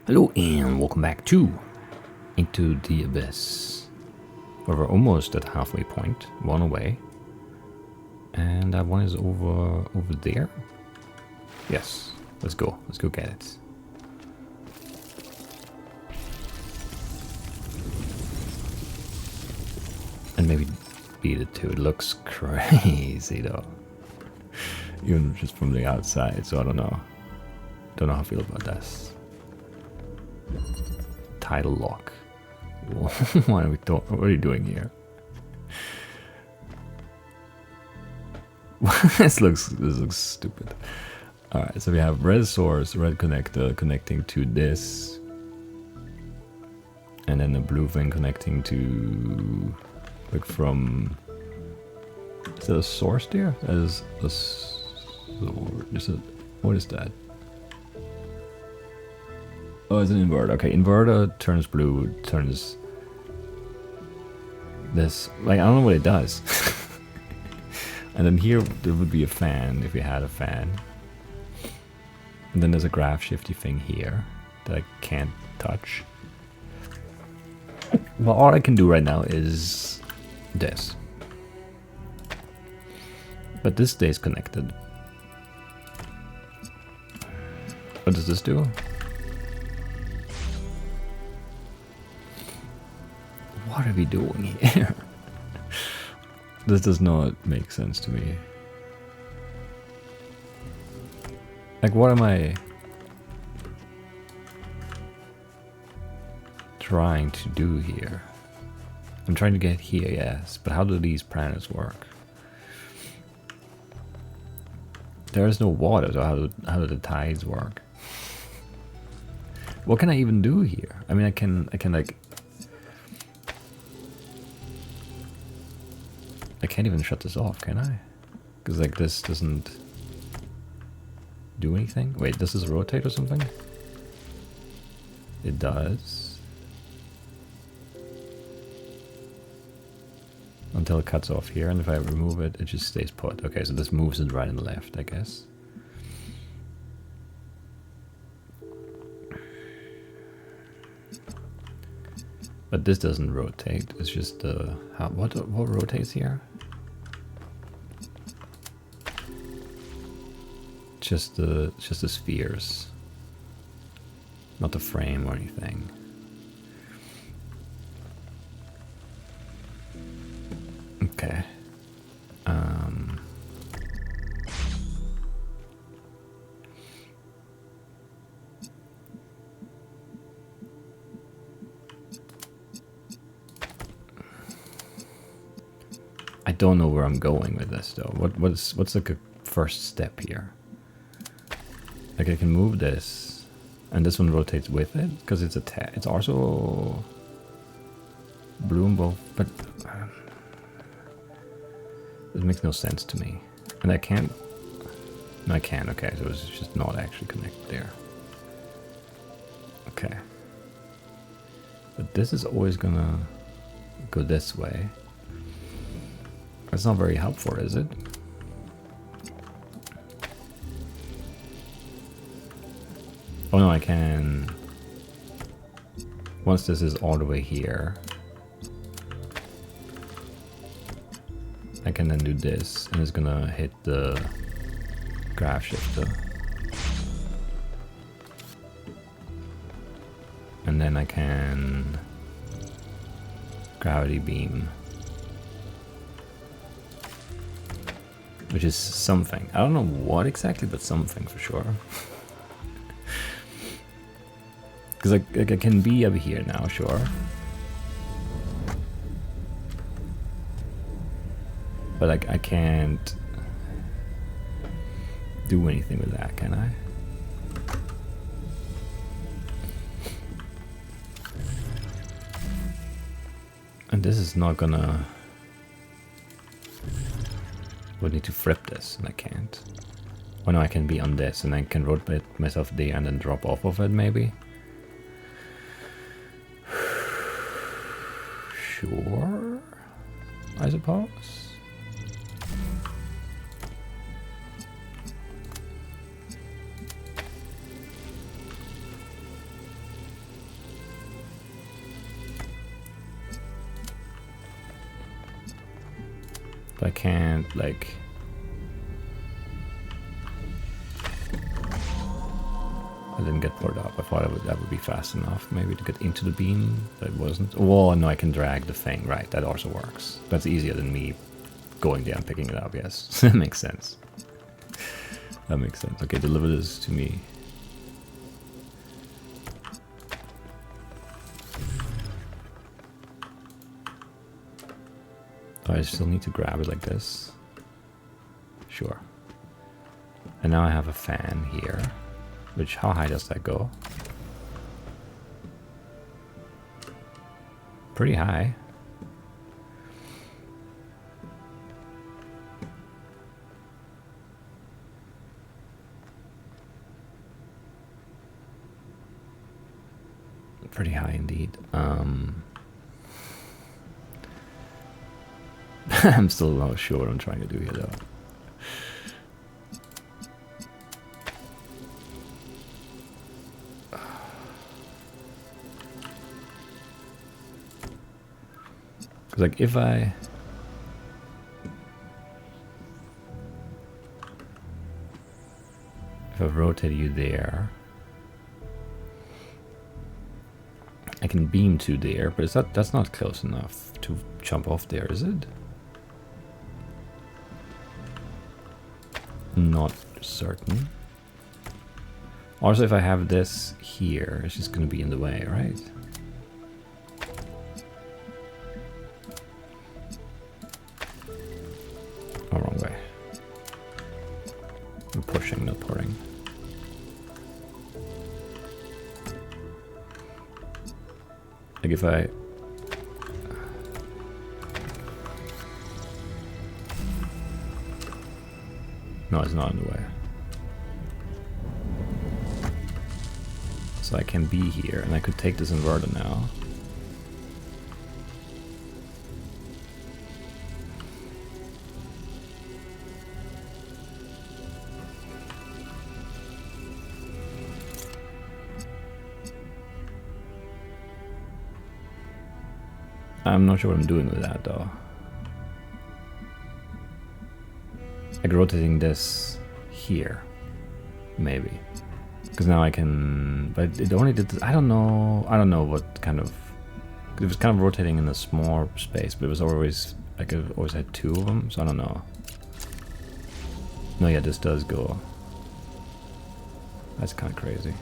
Hello and welcome back to Into the Abyss. We're almost at halfway point, one away. And that one is over there. Yes, let's go get it. And maybe beat it too. It looks crazy though. Even just from the outside, so I don't know. Don't know how I feel about this. Title lock. What are we doing here? this looks stupid. Alright, so we have red source, red connector connecting to this. And then the blue thing connecting to like from, is that a source there? That is a what is that? Oh, it's an inverter. Okay, inverter turns blue, turns this. Like, I don't know what it does. And then here, there would be a fan, if we had a fan. And then there's a graph shifty thing here that I can't touch. Well, all I can do right now is this. But this stays connected. What does this do? What are we doing here? This does not make sense to me. Like, what am I trying to do here? I'm trying to get here, yes, but how do these planets work? There is no water, so how do the tides work? What can I even do here? I mean, I can like, I can't even shut this off, can I? Because like this doesn't do anything. Wait, does this rotate or something? It does. Until it cuts off here, and if I remove it, it just stays put. Okay, so this moves it right and left, I guess. But this doesn't rotate. It's just what rotates here? Just the spheres, not the frame or anything. Okay. I don't know where I'm going with this though. What's like a first step here? Like I can move this, and this one rotates with it because it's it's also blue and both, but it makes no sense to me. And I can't. No, I can. Okay, so it's just not actually connected there. Okay, but this is always gonna go this way. That's not very helpful, is it? Oh no, I can. Once this is all the way here, I can then do this, and it's gonna hit the graph shifter. And then I can gravity beam. Which is something. I don't know what exactly, but something for sure. Because I can be over here now, sure. But like I can't do anything with that, can I? And this is not gonna... I would need to flip this, and I can't. Oh no, I can be on this, and I can rotate myself there and then drop off of it, maybe? Sure, I suppose. But I can't, like... I didn't get poured up. I thought that would be fast enough, maybe, to get into the beam, but it wasn't. Oh, no, I can drag the thing. Right, that also works. That's easier than me going there and picking it up, yes. That makes sense. That makes sense. Okay, deliver this to me. Do I still need to grab it like this? Sure. And now I have a fan here. Which, how high does that go? Pretty high. Pretty high indeed. I'm still not sure what I'm trying to do here though. Because like if I rotate you there, I can beam to there, but is that's not close enough to jump off there, is it? Not certain. Also, if I have this here, it's just going to be in the way, right? Oh, wrong way. I'm pushing, not pouring. Like if I... No, it's not in the way. So I can be here, and I could take this inverter now. I'm not sure what I'm doing with that though. Like rotating this here, maybe, because now I can. But it only did. I don't know what kind of. It was kind of rotating in a small space, but it was always like it always had two of them, so I don't know. No, yeah, this does go. That's kind of crazy.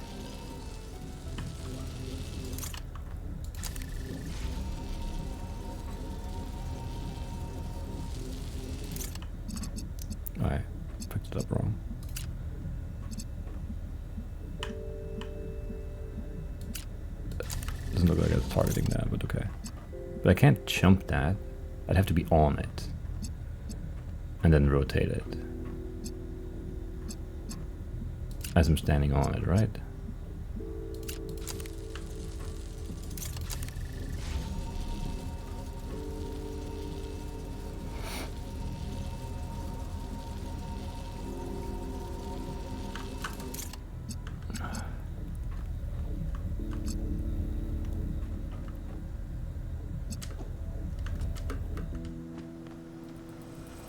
I picked it up wrong. Doesn't look like it's targeting that, but okay. But I can't jump that. I'd have to be on it. And then rotate it. As I'm standing on it, right?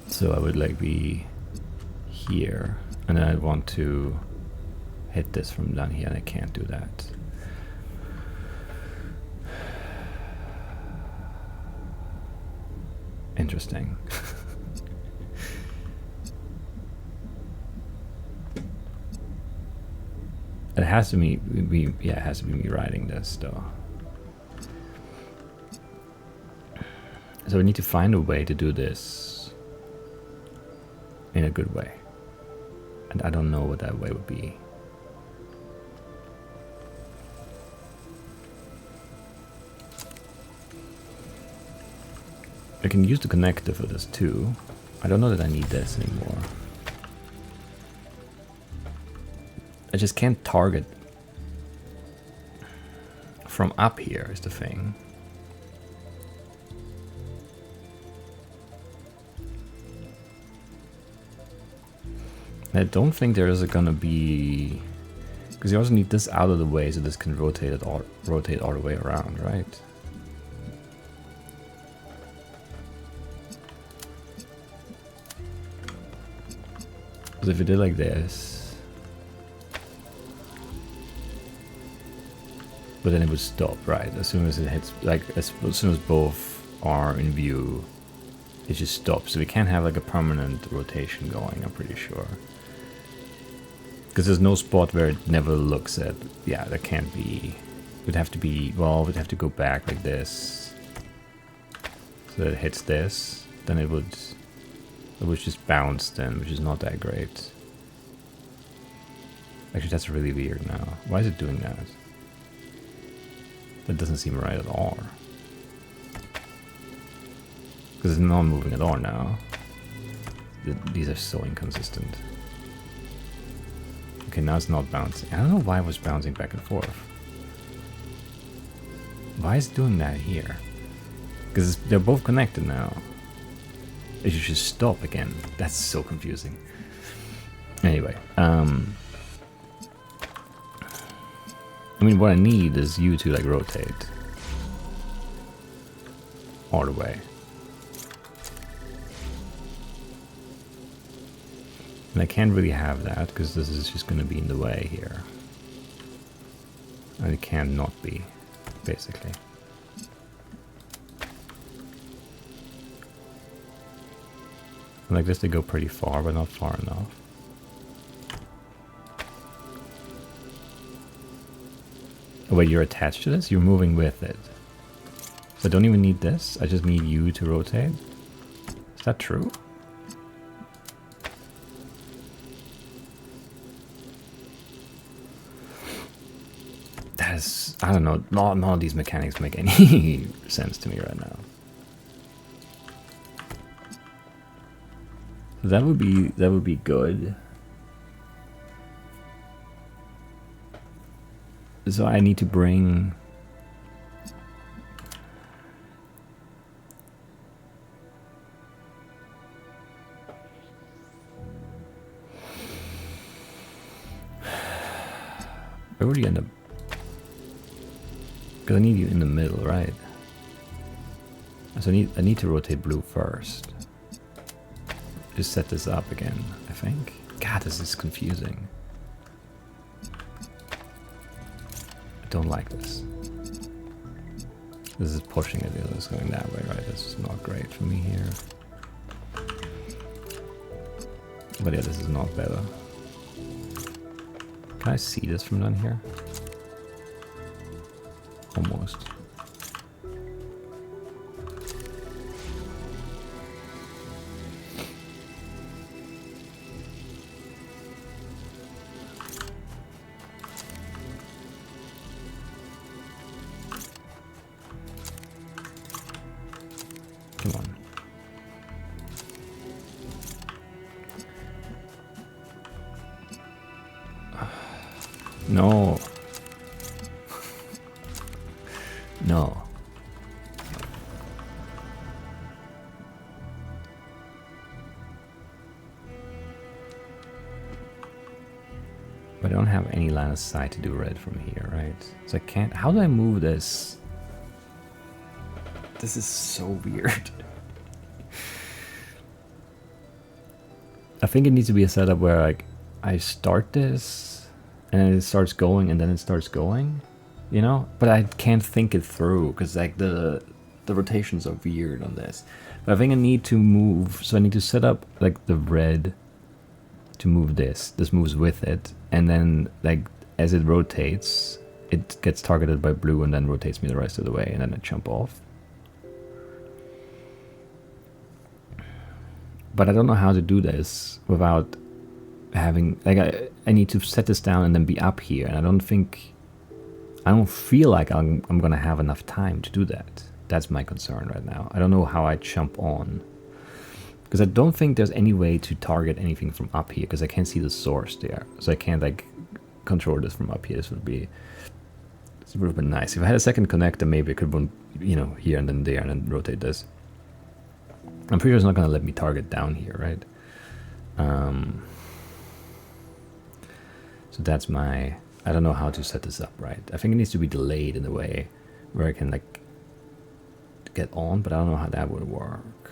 So I would like be here, and then I'd want to hit this from down here, and I can't do that. Interesting. It has to be yeah, it has to be me riding this though. So we need to find a way to do this in a good way, and I don't know what that way would be. I can use the connector for this too. I don't know that I need this anymore. I just can't target from up here is the thing. I don't think there is gonna be, because you also need this out of the way so this can rotate all the way around, right? Because if you did like this, but then it would stop, right? As soon as it hits, like as soon as both are in view, it just stops. So we can't have like a permanent rotation going, I'm pretty sure. Because there's no spot where it never looks at, yeah, that can't be. It would have to be, well, we'd have to go back like this. So that it hits this, then it would just bounce then, which is not that great. Actually, that's really weird now. Why is it doing that? That doesn't seem right at all. Because it's not moving at all now. These are so inconsistent. Okay, now it's not bouncing. I don't know why it was bouncing back and forth. Why is it doing that here? Because they're both connected now. It should just stop again. That's so confusing. Anyway, I mean, what I need is you to like rotate all the way. And I can't really have that because this is just going to be in the way here. And it can't not be, basically. And like this, they go pretty far, but not far enough. Oh, wait, you're attached to this? You're moving with it. So I don't even need this. I just need you to rotate. Is that true? That is, I don't know. None of these mechanics make any sense to me right now. That would be good. So I need to bring where would you end up? Because I need you in the middle, right? So I need to rotate blue first. Just set this up again, I think. God, this is confusing. I don't like this. This is pushing it, it's going that way, right? This is not great for me here. But yeah, this is not better. Can I see this from down here? Almost. Come on. No. No. But I don't have any line of sight to do red from here, right? So I can't. How do I move this? This is so weird. I think it needs to be a setup where like I start this and it starts going and then it starts going, you know? But I can't think it through because like the rotations are weird on this. But I think I need to move, so I need to set up like the red to move this. This moves with it, and then like as it rotates, it gets targeted by blue and then rotates me the rest of the way, and then I jump off. But I don't know how to do this without having, like, I need to set this down and then be up here, and I don't feel like I'm gonna have enough time to do that. That's my concern right now. I don't know how I jump on, because I don't think there's any way to target anything from up here, because I can't see the source there, so I can't like control this from up here. This would have been nice. If I had a second connector, maybe I could run, you know, here and then there and then rotate this. I'm pretty sure it's not going to let me target down here, right? So that's my... I don't know how to set this up right. I think it needs to be delayed in a way where I can like get on, but I don't know how that would work.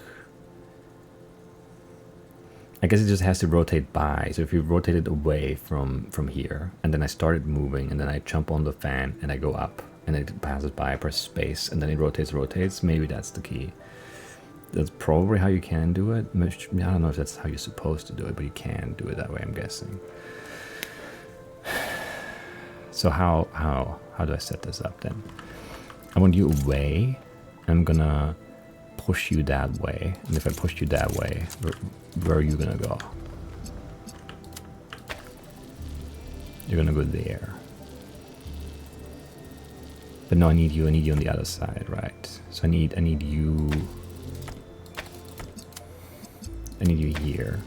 I guess it just has to rotate by. So if you rotate it away from here, and then I started moving, and then I jump on the fan, and I go up, and it passes by, I press space, and then it rotates, maybe that's the key. That's probably how you can do it. I don't know if that's how you're supposed to do it, but you can do it that way, I'm guessing. So how do I set this up then? I want you away. I'm gonna push you that way, and if I push you that way, where are you gonna go? You're gonna go there. But no, I need you on the other side, right? So I need you. I need you here.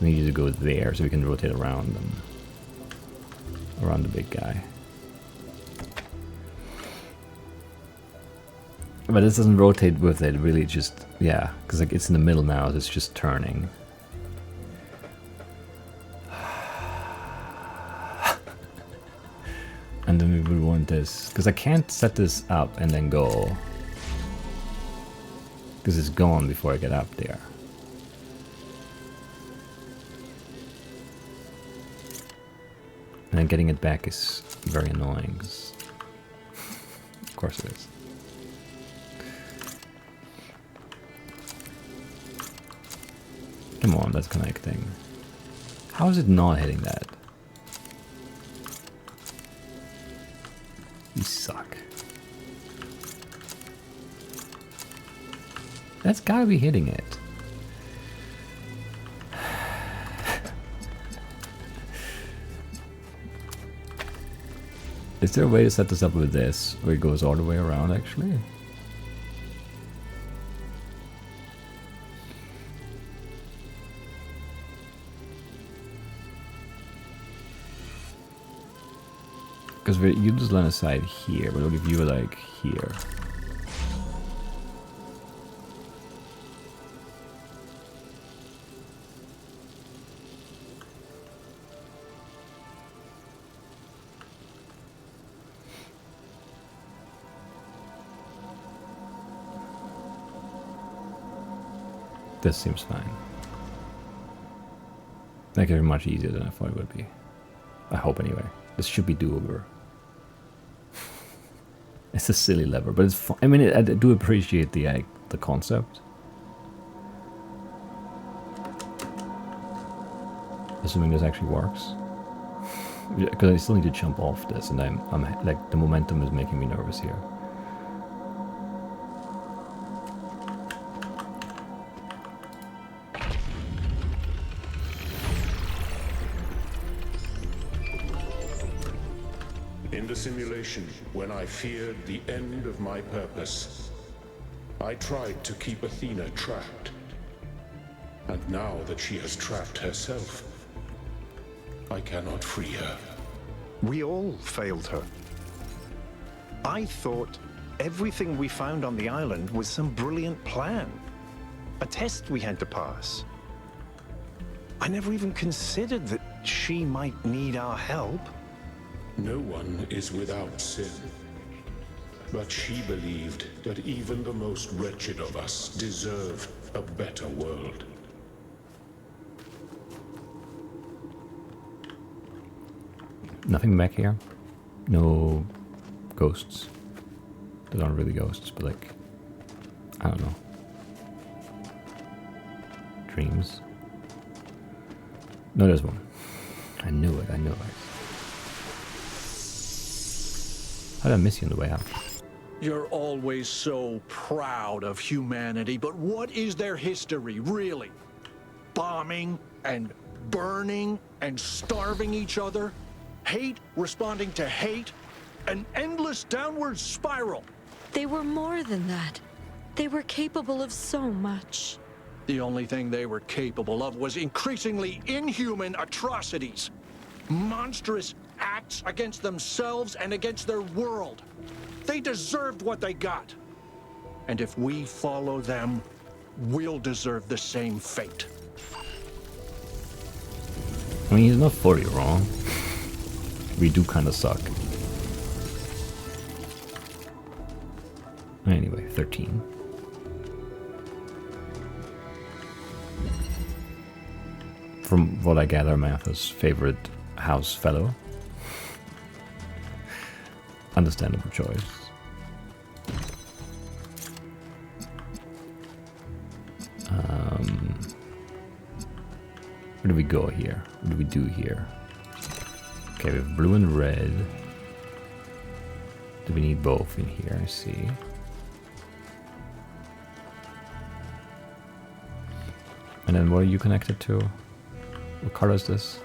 I need you to go there so we can rotate around them. Around the big guy. But this doesn't rotate with it, really, just, yeah, because like it's in the middle now, so it's just turning. And then we would want this, because I can't set this up and then go. Because it's gone before I get up there. And then getting it back is very annoying. Of course it is. Come on, that's connecting. How is it not hitting that? You suck. That's gotta be hitting it. Is there a way to set this up with this, where it goes all the way around, actually? Because you just line aside here, but what if you were like here? This seems fine. That could be much easier than I thought it would be. I hope anyway. This should be doable. It's a silly lever, but it's fun. I mean, I do appreciate the concept. Assuming this actually works, because I still need to jump off this, and I'm like the momentum is making me nervous here. In the simulation, when I feared the end of my purpose, I tried to keep Athena trapped. And now that she has trapped herself, I cannot free her. We all failed her. I thought everything we found on the island was some brilliant plan. A test we had to pass. I never even considered that she might need our help. No one is without sin. But she believed that even the most wretched of us deserved a better world. Nothing back here? No ghosts? Those aren't really ghosts, but like, I don't know. Dreams? No, there's one. I knew it, I knew it. How did I miss you on the way out? You're always so proud of humanity, but what is their history, really? Bombing and burning and starving each other? Hate responding to hate? An endless downward spiral. They were more than that. They were capable of so much. The only thing they were capable of was increasingly inhuman atrocities. Monstrous acts against themselves and against their world. They deserved what they got. And if we follow them, we'll deserve the same fate. I mean, he's not fully wrong. We do kind of suck. Anyway, 13. from what I gather, Matthew's favorite house fellow. Understandable choice. Where do we go here? What do we do here? Okay, we have blue and red. Do we need both in here? I see. And then what are you connected to? What color is this?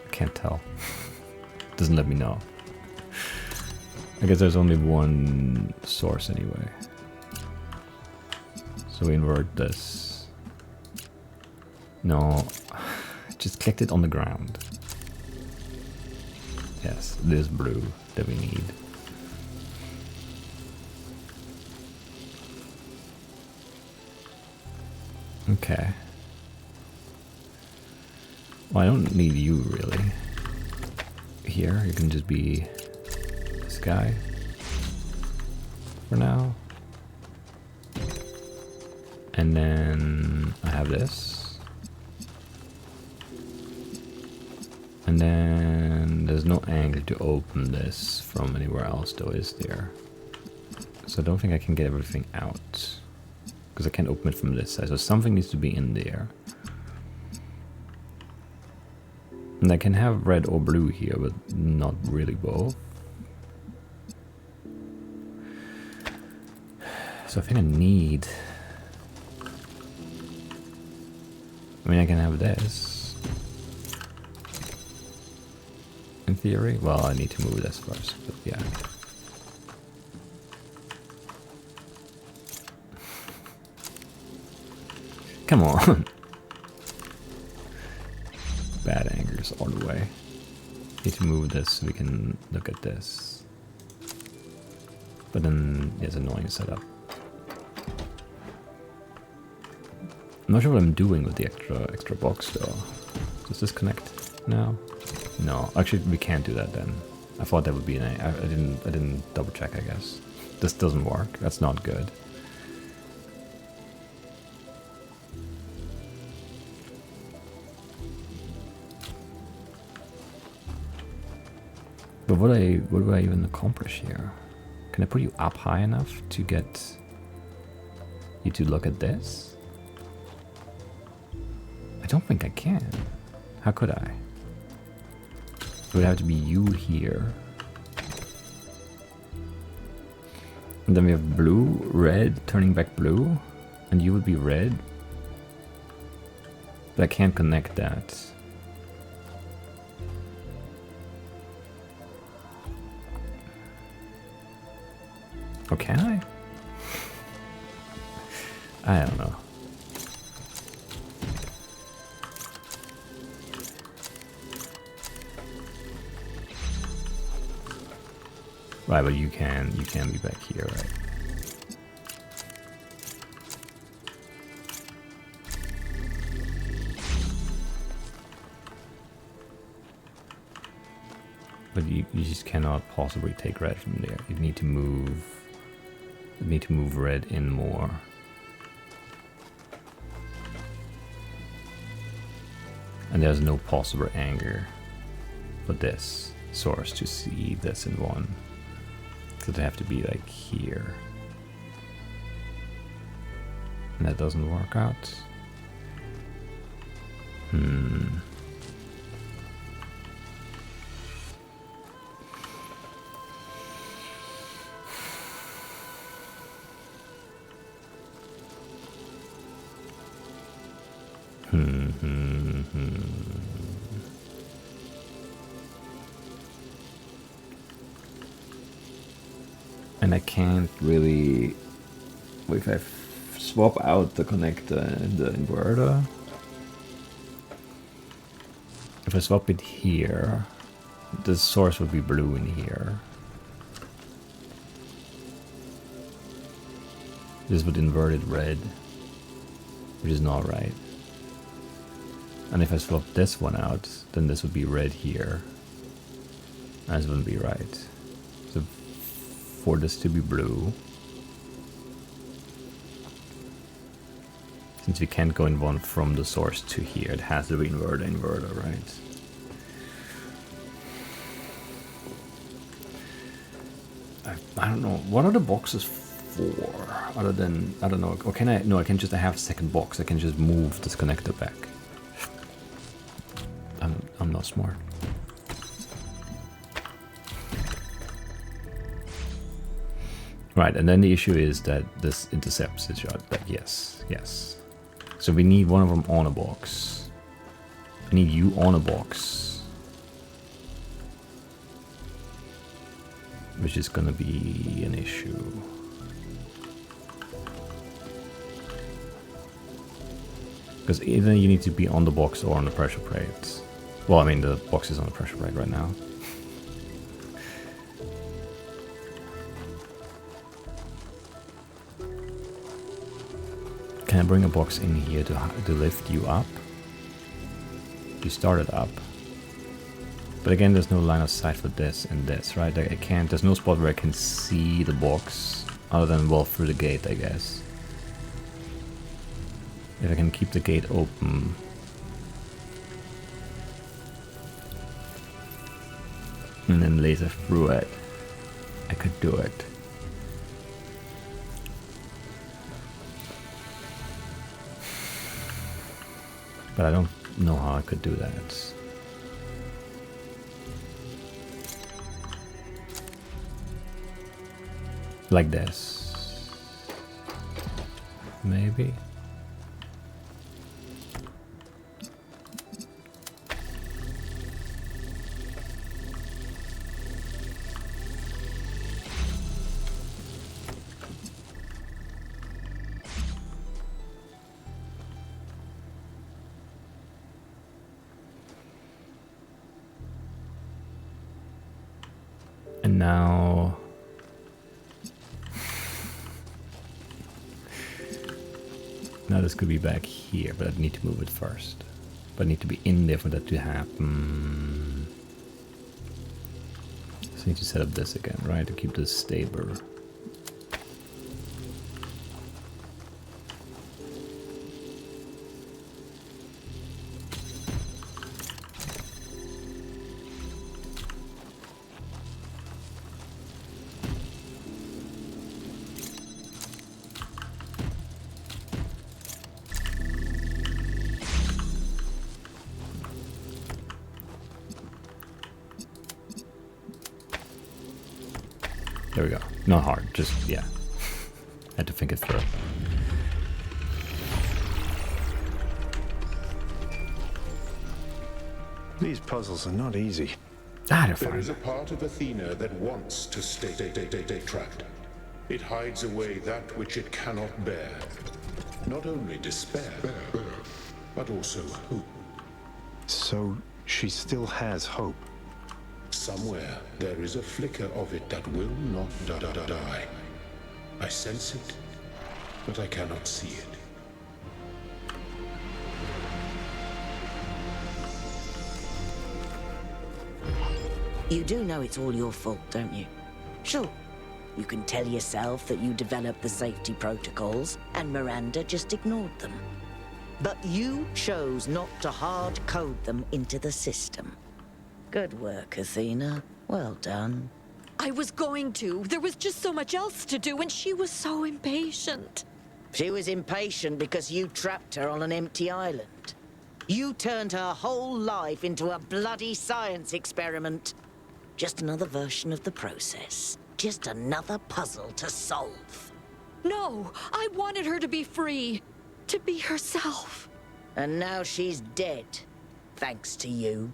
I can't tell. Doesn't let me know. I guess there's only one source anyway. So we invert this. No, I just clicked it on the ground. Yes, this blue that we need. Okay. Well, I don't need you really. Here, you can just be this guy for now. And then I have this. And then there's no angle to open this from anywhere else though, is there? So I don't think I can get everything out. Because I can't open it from this side, so something needs to be in there. And I can have red or blue here, but not really both. So I think I need... I mean, I can have this. In theory. Well, I need to move this first, but yeah. Come on. Bad angles all the way. Need to move this so we can look at this. But then it's annoying setup. I'm not sure what I'm doing with the extra box though. Does this connect now? No, actually we can't do that then. I thought that would be an I didn't double check, I guess. This doesn't work. That's not good. But what do I even accomplish here? Can I put you up high enough to get you to look at this? I don't think I can. How could I? It would have to be you here. And then we have blue, red, turning back blue. And you would be red. But I can't connect that. Or can I? I don't know. Right, but you can be back here, right? But you just cannot possibly take red from there. You need to move red in more. And there's no possible angle for this source to see this in one. So they have to be like here. And that doesn't work out. And I can't really... If I swap out the connector and the inverter... If I swap it here, the source would be blue in here. This would invert it red, which is not right. And if I swap this one out, then this would be red here. And this wouldn't be right. So for this to be blue, Since we can't go in one from the source to here, it has to be inverter, right? I don't know. What are the boxes for? Other than, I don't know. Or can I? No, I can just have a second box. I can just move this connector back. I'm not smart. Right, and then the issue is that this intercepts each other. But yes. So we need one of them on a box. I need you on a box. Which is gonna be an issue. Because either you need to be on the box or on the pressure plate. Well, I mean, the box is on the pressure plate right now. Can I bring a box in here to lift you up? You started up. But again, there's no line of sight for this and this, right? I can't, there's no spot where I can see the box, other than, well, through the gate, I guess. If I can keep the gate open. And then laser through it, I could do it. But I don't know how I could do that. Like this. Maybe. And now this could be back here, but I need to move it first. But I need to be in there for that to happen. So I need to set up this again, right? To keep this stable. There we go. Not hard, just, yeah. Had to think it through. These puzzles are not easy. Ah, they're There fine. is a part of Athena that wants to stay trapped. It hides away that which it cannot bear. Not only despair, but also hope. So she still has hope. Somewhere there is a flicker of it that will not die. I sense it, but I cannot see it. You do know it's all your fault, don't you? Sure. You can tell yourself that you developed the safety protocols and Miranda just ignored them. But you chose not to hard code them into the system. Good work, Athena. Well done. I was going to. There was just so much else to do, and she was so impatient. She was impatient because you trapped her on an empty island. You turned her whole life into a bloody science experiment. Just another version of the process. Just another puzzle to solve. No, I wanted her to be free. To be herself. And now she's dead. Thanks to you.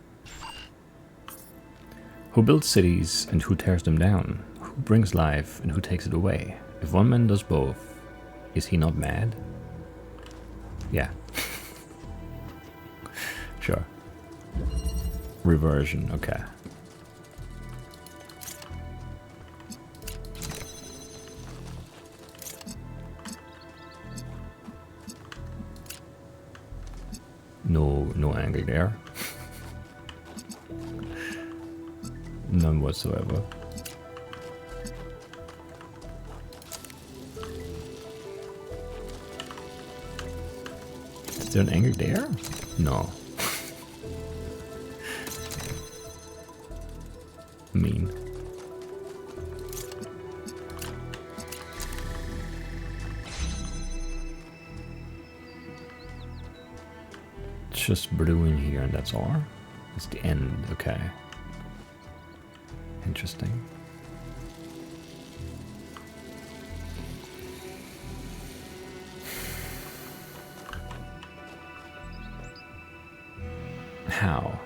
Who builds cities and who tears them down? Who brings life and who takes it away? If one man does both, is he not mad? Yeah. Sure. Reversion, okay. No angle there. None whatsoever. there an anger there? No. Mean. It's just brewing here and that's all. It's the end, okay. Interesting. How?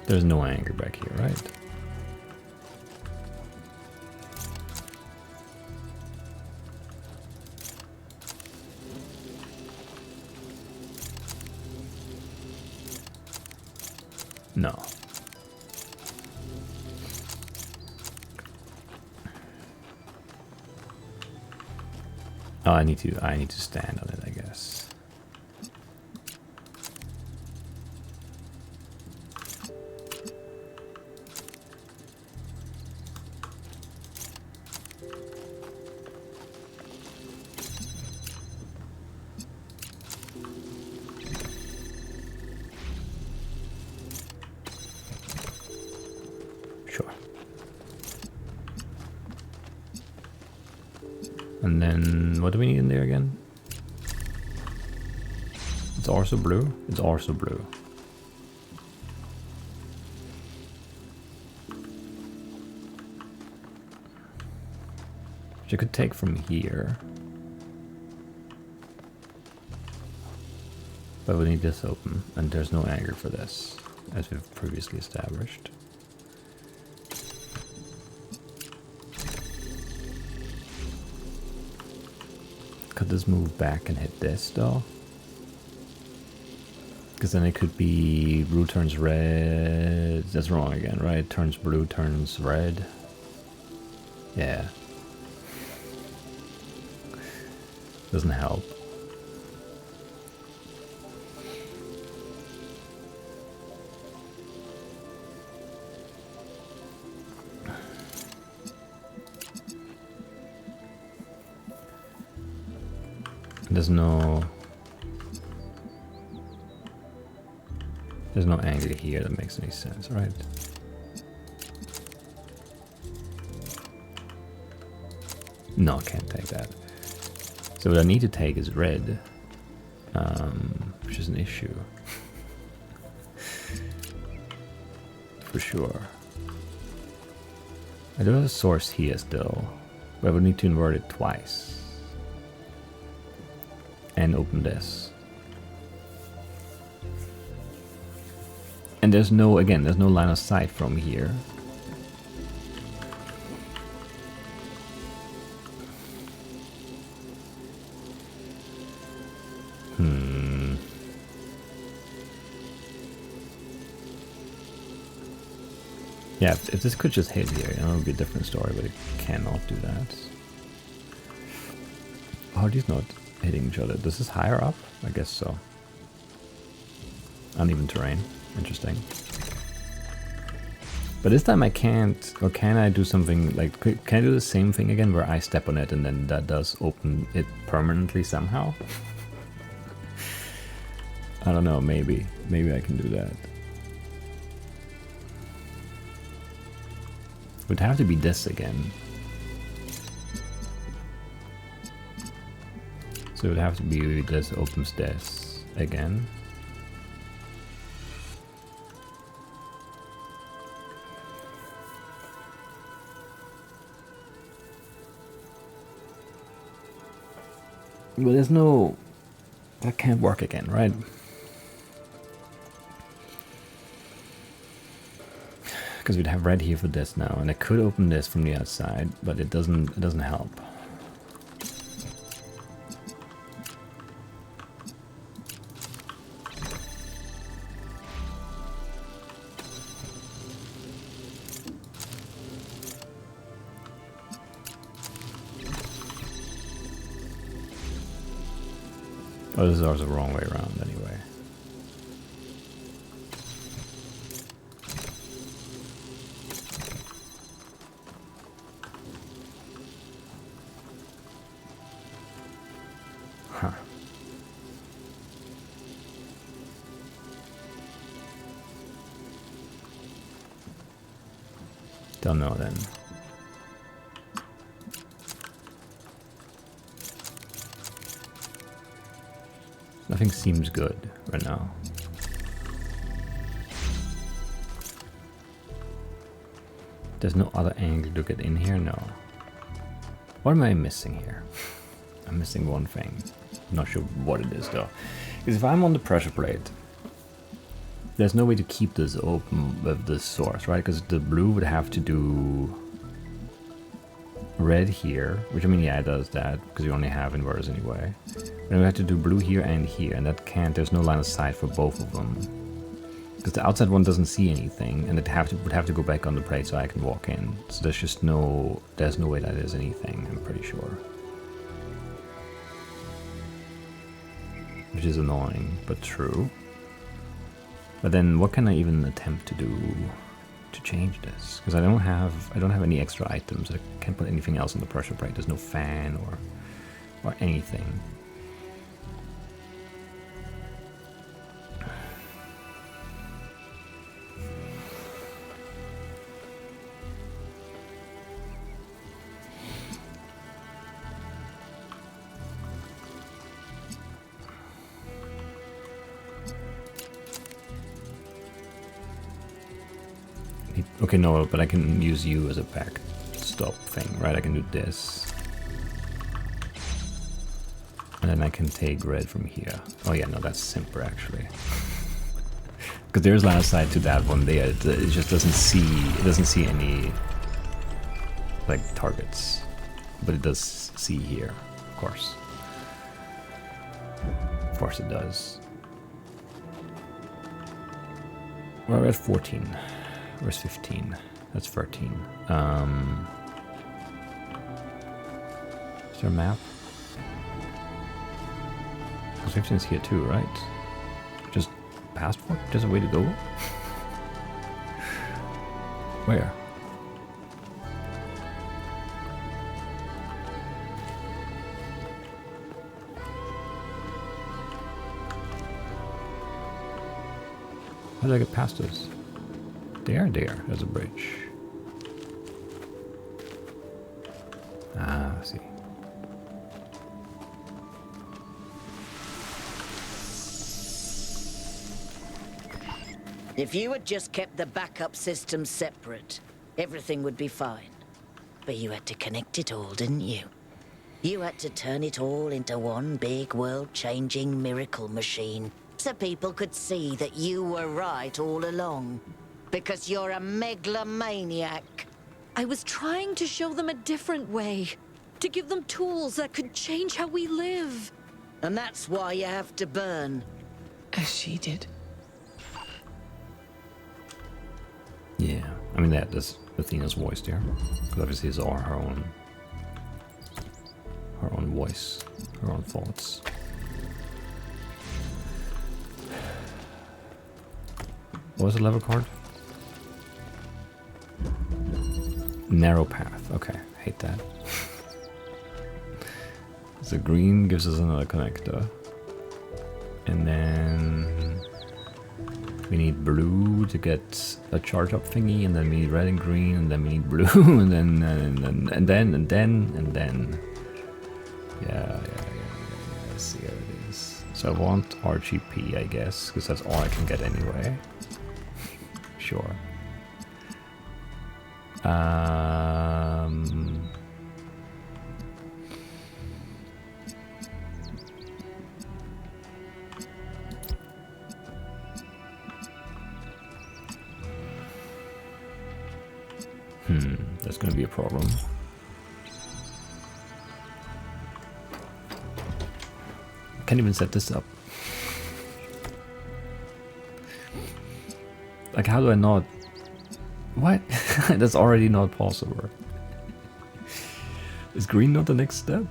There's no anger back here, right? No. Oh, I need to stand on it, I guess. And then, what do we need in there again? It's also blue? It's also blue. Which I could take from here. But we need this open, and there's no anger for this, as we've previously established. Could this move back and hit this though? Because then it could be blue turns red. That's wrong again, right? Turns blue, turns red. Yeah. Doesn't help. There's no anger here that makes any sense, right? No, I can't take that. So what I need to take is red, which is an issue. For sure. I do have a source here still, but I would need to invert it twice. And open this. And there's no, again, there's no line of sight from here. Yeah, if this could just hit here, you know, it would be a different story, but it cannot do that. How are these not hitting each other? This is higher up? I guess so. Uneven terrain. Interesting. But this time I can't, or can I do something like, can I do the same thing again where I step on it and then that does open it permanently somehow? I don't know, maybe. Maybe I can do that. It would have to be this again. So it would have to be this opens this again. But there's no... that can't work again, right? Because we'd have red here for this now, and I could open this from the outside, but it doesn't help. Oh, this is also the wrong way around anyway. Huh. Don't know then. Nothing seems good right now. There's no other angle to get in here? No. What am I missing here? I'm missing one thing. I'm not sure what it is though. Because if I'm on the pressure plate, there's no way to keep this open with the source, right? Because the blue would have to do red here, which I mean, yeah, it does that because you only have inverters anyway. And we have to do blue here, and that can't. There's no line of sight for both of them because the outside one doesn't see anything, and it would have to go back on the plate so I can walk in. So there's no way that there's anything. I'm pretty sure, which is annoying but true. But then, what can I even attempt to do to change this? Because I don't have any extra items. I can't put anything else on the pressure plate. There's no fan or anything. Okay, no, but I can use you as a backstop thing, right? I can do this. And then I can take red from here. Oh yeah, no, that's simpler actually. Because there's line of sight to that one there. It just doesn't see any like targets. But it does see here, of course. Of course it does. We're at 14. Where's 15? That's 13. Is there a map? Because 15 is here too, right? Just passport? There's a way to go? Where? How did I get past this? There's a bridge. Ah, I see. If you had just kept the backup system separate, everything would be fine. But you had to connect it all, didn't you? You had to turn it all into one big world-changing miracle machine, so people could see that you were right all along. Because you're a megalomaniac. I was trying to show them a different way. To give them tools that could change how we live. And that's why you have to burn. As she did. Yeah, I mean that's Athena's voice there. Because obviously it's all her own voice, her own thoughts. What was the level card? Narrow path. Okay, hate that. So green gives us another connector. And then we need blue to get a charge up thingy, and then we need red and green, and then we need blue, and then. Yeah, I see how it is. So I want RGP, I guess, because that's all I can get anyway. Sure. That's gonna be a problem. I can't even set this up. Like, how do I not? What? That's already not possible. Is green not the next step?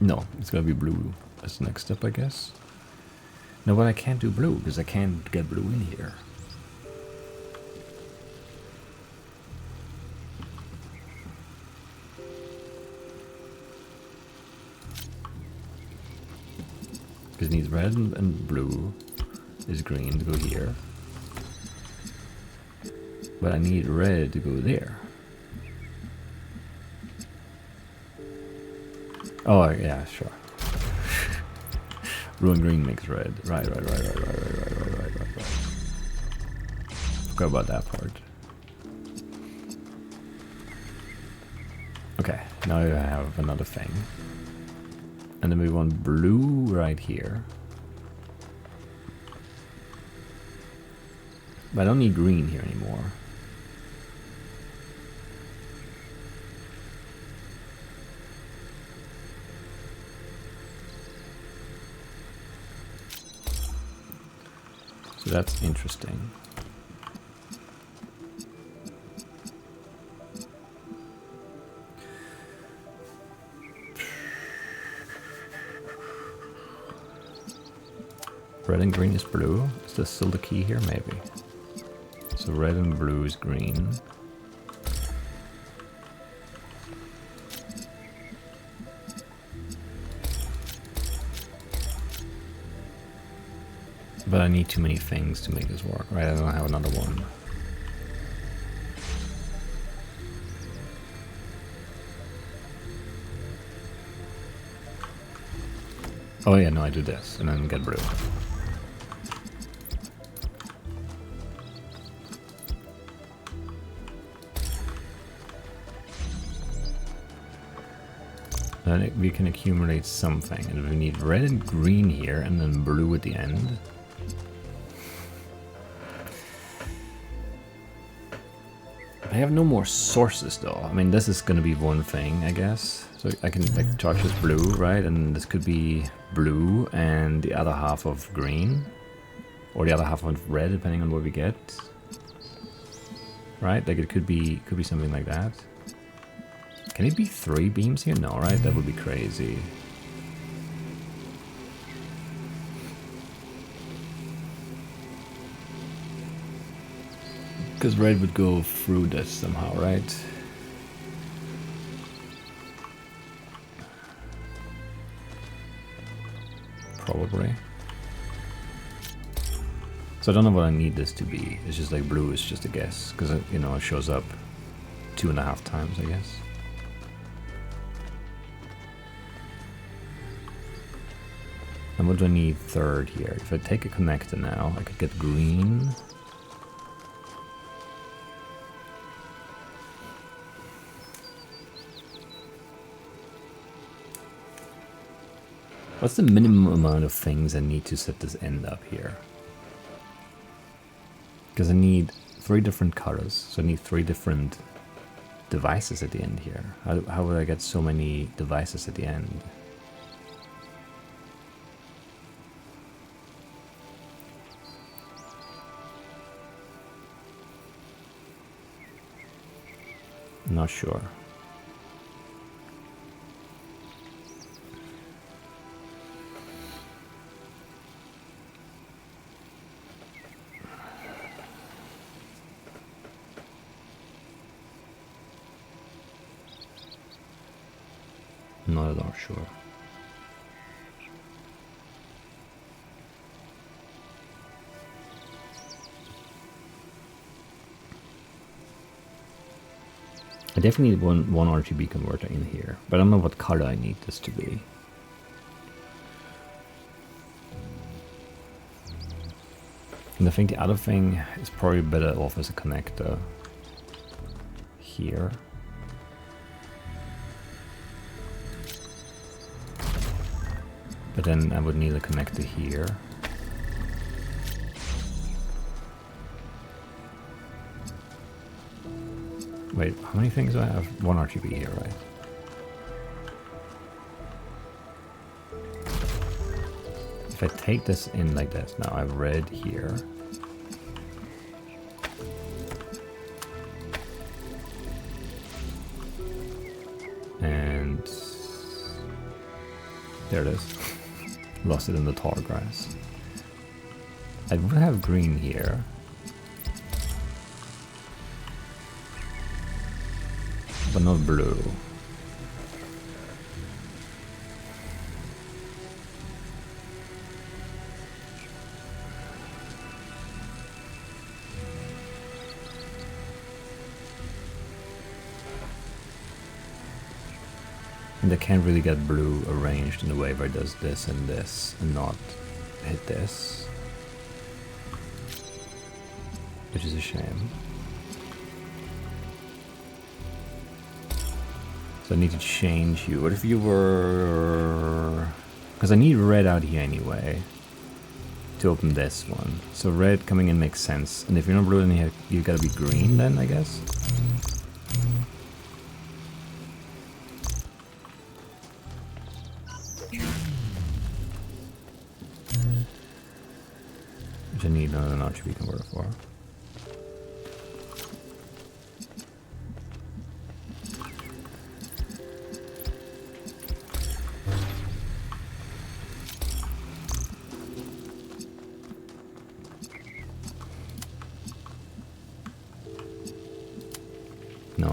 No, it's gonna be blue as the next step, I guess. No, but I can't do blue because I can't get blue in here. Because it needs red and blue is green to go here. But I need red to go there. Oh, yeah, sure. Blue and green makes red. Right. Forgot about that part. Okay, now I have another thing. And then we want blue right here. But I don't need green here anymore. So that's interesting. Red and green is blue. Is this still the key here? Maybe. So red and blue is green. But I need too many things to make this work, right? I don't have another one. Oh yeah, no, I do this, and then get blue. Then we can accumulate something, and we need red and green here, and then blue at the end. I have no more sources though. I mean, this is gonna be one thing, I guess. So I can like charge this blue, right? And this could be blue and the other half of green. Or the other half of red, depending on what we get. Right? Like it could be something like that. Can it be 3 beams here? No, right? That would be crazy. Because red would go through this somehow, right? Probably. So I don't know what I need this to be. It's just like blue is just a guess. Because, you know, it shows up 2.5 times, I guess. And what do I need third here? If I take a connector now, I could get green. What's the minimum amount of things I need to set this end up here? Because I need 3 different colors, so I need 3 different devices at the end here. How would I get so many devices at the end? Not sure. Not at all sure. I definitely need one RGB converter in here, but I don't know what color I need this to be. And I think the other thing is probably better off as a connector here. But then I would need a connector here. Wait, how many things do I have? 1 RGB here, right? If I take this in like this, now I have red here. And There it is. Lost it in the tall grass. I would have green here. But not blue. And I can't really get blue arranged in a way where it does this and not hit this. Which is a shame. So I need to change you. What if you were... Because I need red out here anyway to open this one. So red coming in makes sense. And if you're not blue, then you gotta be green then, I guess. Which I need another RGB converter for. No.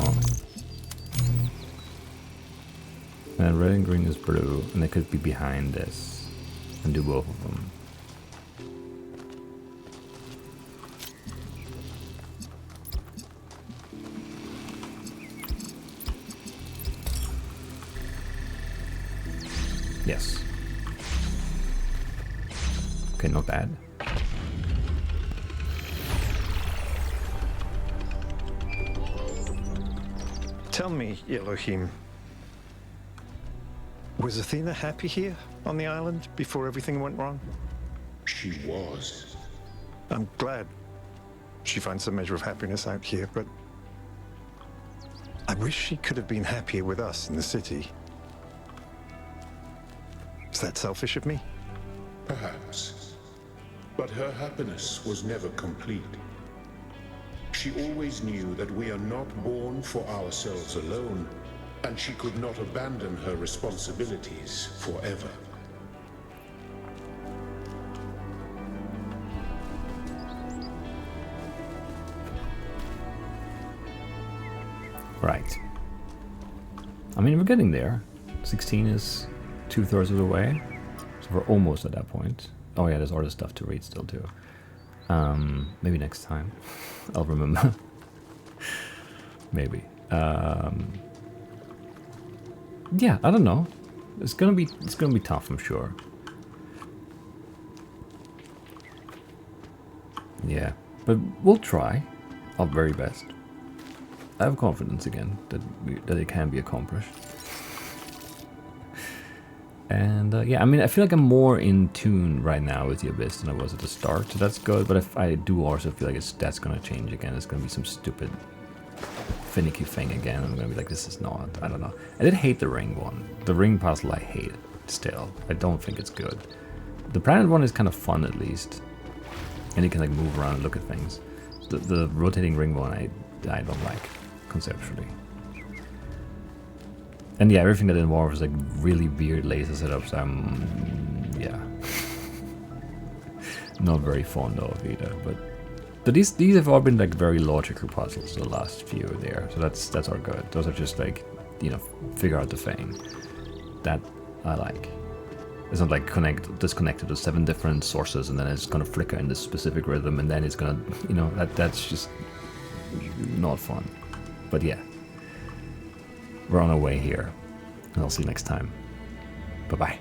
And red and green is blue, and they could be behind this and do both of them. Yes. Okay, not bad. Tell me, Elohim, was Athena happy here on the island before everything went wrong? She was. I'm glad she finds some measure of happiness out here, but I wish she could have been happier with us in the city. Is that selfish of me? Perhaps. But her happiness was never complete. She always knew that we are not born for ourselves alone, and she could not abandon her responsibilities forever. Right. I mean, we're getting there. 16 is 2/3 of the way, so we're almost at that point. Oh yeah, there's other stuff to read still too. Maybe next time I'll remember. Maybe. Yeah, I don't know. It's gonna be tough, I'm sure. Yeah, but we'll try our very best. I have confidence again that it can be accomplished. And yeah, I mean, I feel like I'm more in tune right now with the Abyss than I was at the start, so that's good. But if I do also feel like that's gonna change again. It's gonna be some stupid, finicky thing again. I'm gonna be like, this is not. I don't know. I did hate the ring one. The ring puzzle I hate still. I don't think it's good. The planet one is kind of fun at least, and you can like move around and look at things. The rotating ring one I don't like conceptually. And yeah, everything that involves like really weird laser setups, yeah, not very fond of either. But these have all been like very logical puzzles, the last few there, so that's all good. Those are just like, you know, figure out the thing that I like. It's not like disconnected to 7 different sources and then it's gonna flicker in this specific rhythm and then it's gonna, you know, that's just not fun. But yeah. We're on our way here, and I'll see you next time. Bye-bye.